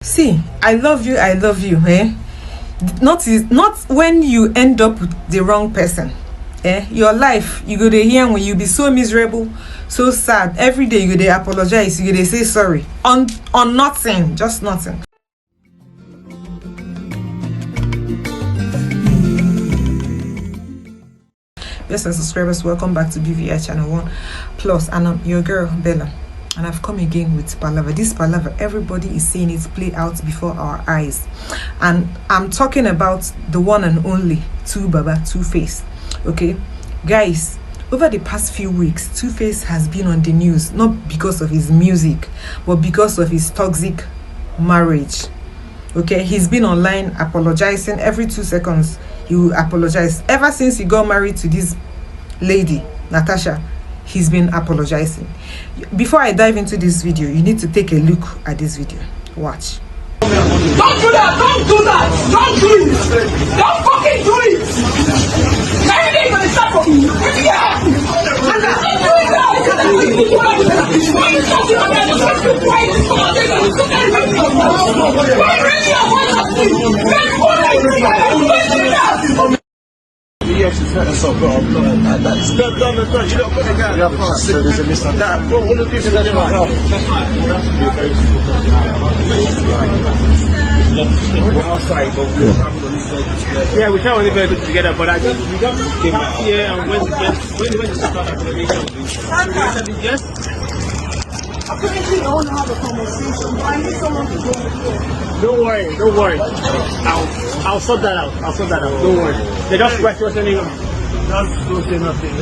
See, I love you, eh? Not when you end up with the wrong person. Your life, you go to hear when you be so miserable, so sad. Every day you go to apologize, you go to say sorry. On nothing, just nothing. Yes, and subscribers, welcome back to BVI Channel 1 Plus, and I'm your girl Bella, and I've come again with palaver. This palaver, everybody is seeing it play out before our eyes, and I'm talking about the one and only Two-Face. Okay, guys, over the past few weeks, Two-Face has been on the news, not because of his music, but because of his toxic marriage. Okay, he's been online apologizing every 2 seconds. He will apologize. Ever since he got married to this lady, Natasha, he's been apologizing. Before I dive into this video, you need to take a look at this video. Watch. Don't do that! Don't do that! Don't do it! Don't fucking do it! Everything gonna start from you. Yeah! And don't do it! Why are you talking about that? Why are you talking about that? Why really are you yes, it's not so good. That's not done. You don't put it down. Yeah, so there's a miss on that. What will it do to the yeah, we can't really very good together, but I just we got here and when the start application, yes. Apparently, you don't have a conversation. Why is someone to go with you? Don't worry. I'll sort that out. Don't worry. They just questioning. Just don't say nothing.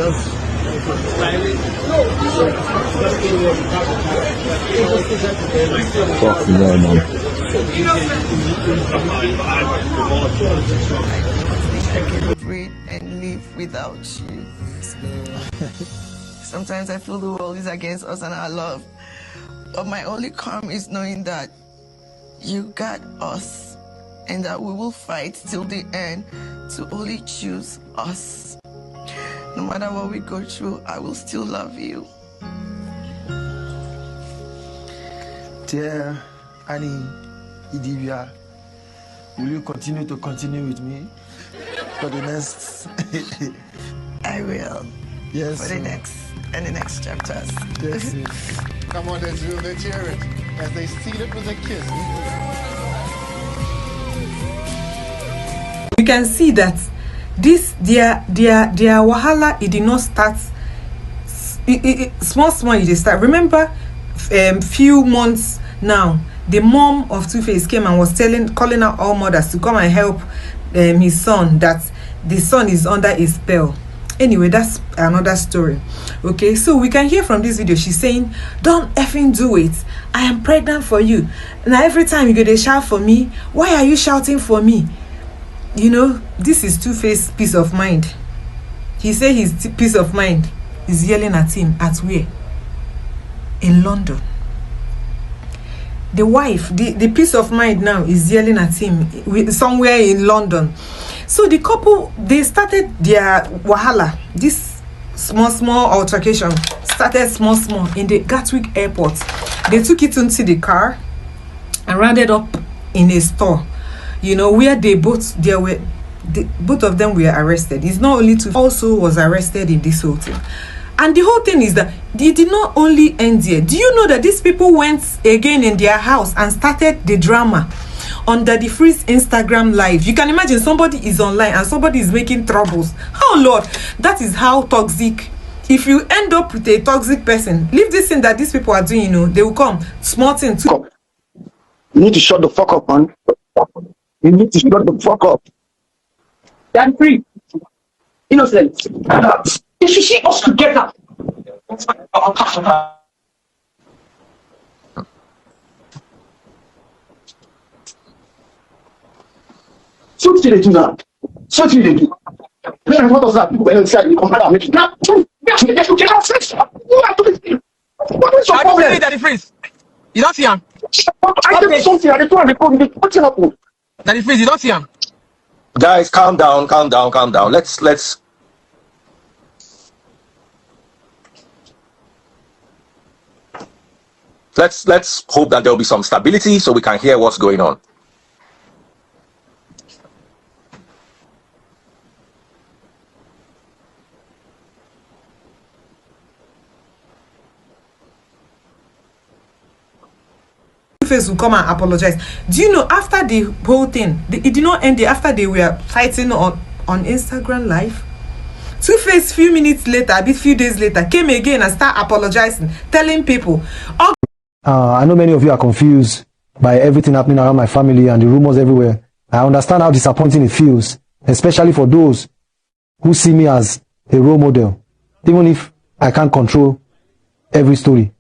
I can breathe and live without you. Sometimes I feel the world is against us and our love. But my only calm is knowing that you got us and that we will fight till the end to only choose us. No matter what we go through, I will still love you. Dear Annie Idibia, will you continue with me for the next? I will. Yes. For the next chapters. Yes. Come on, let's cheer it as they seal it with a kiss. You can see that this their wahala, it did not start. Small it start. Remember, few months now, the mom of Two-Face came and was calling out all mothers to come and help his son, that the son is under a spell. Anyway, that's another story. Okay, so we can hear from this video, she's saying, don't effing do it. I am pregnant for you. Now every time you go to shout for me, why are you shouting for me? You know, this is Two-Face peace of mind. He said his peace of mind is yelling at him at where? In London. The wife, the peace of mind now is yelling at him somewhere in London. So the couple, they started their wahala. This small altercation started small in the Gatwick airport. They took it into the car and rounded up in a store, you know, where both of them were arrested. It's not only Two, also was arrested in this whole thing. And the whole thing is that they did not only end there. Do you know that these people went again in their house and started the drama under the Freeze Instagram live? You can imagine somebody is online and somebody is making troubles. Oh Lord, that is how toxic. If you end up with a toxic person, leave this thing that these people are doing, you know, they will come small thing too. You need to shut the fuck up, man. You need to shut the fuck up. That's free. Innocent. You should see us together. So what did they do now? So what did they do? What does that do? When you come out and make it now? What is your problem? Daddy Freeze, you don't see him. I did something. I did what happened? Daddy Freeze, you don't see him. Guys, calm down. Let's. let's hope that there'll be some stability so we can hear what's going on. Two-Face will come and apologize. Do you know, after the whole thing, it did not end there. After they were fighting on Instagram Live, Two-Face few minutes later, a few days later, came again and start apologizing, telling people. I know many of you are confused by everything happening around my family and the rumors everywhere. I understand how disappointing it feels, especially for those who see me as a role model, even if I can't control every story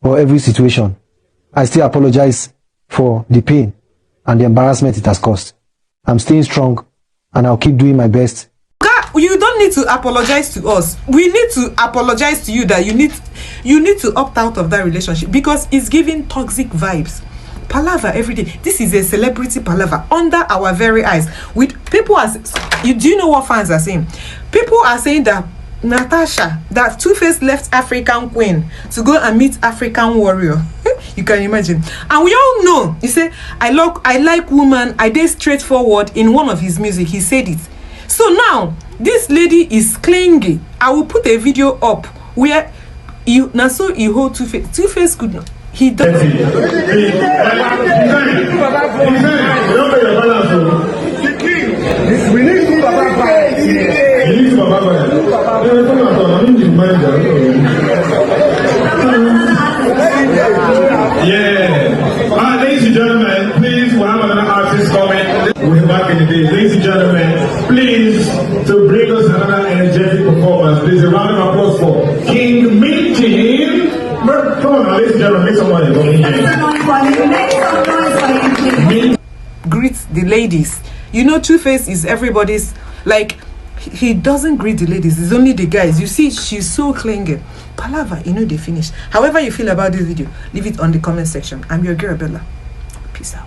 or every situation. I still apologize for the pain and the embarrassment it has caused. I'm staying strong and I'll keep doing my best. You don't need to apologize to us. We need to apologize to you that you need to opt out of that relationship because it's giving toxic vibes. Palaver every day. This is a celebrity palaver under our very eyes. With people as do you know what fans are saying? People are saying that Natasha, that Two-Face left African queen to go and meet African warrior. You can imagine. And we all know, he said, I like woman, I did straightforward in one of his music. He said it. So now this lady is clingy. I will put a video up where you now so he hold Two-Face. Two-Face could not. He does. We need to yeah. Ladies and gentlemen, please, we'll have another artist coming. We're back in the day. Ladies and gentlemen, please, to bring us another energetic performance, please, a round of applause for King Minty. Come on, ladies and gentlemen, make some money. Greet the ladies. You know, Two-Face is everybody's, like, he doesn't greet the ladies, it's only the guys. You see, she's so clingy. Palava, you know they finish. However you feel about this video, leave it on the comment section. I'm your girl Bella. Peace out.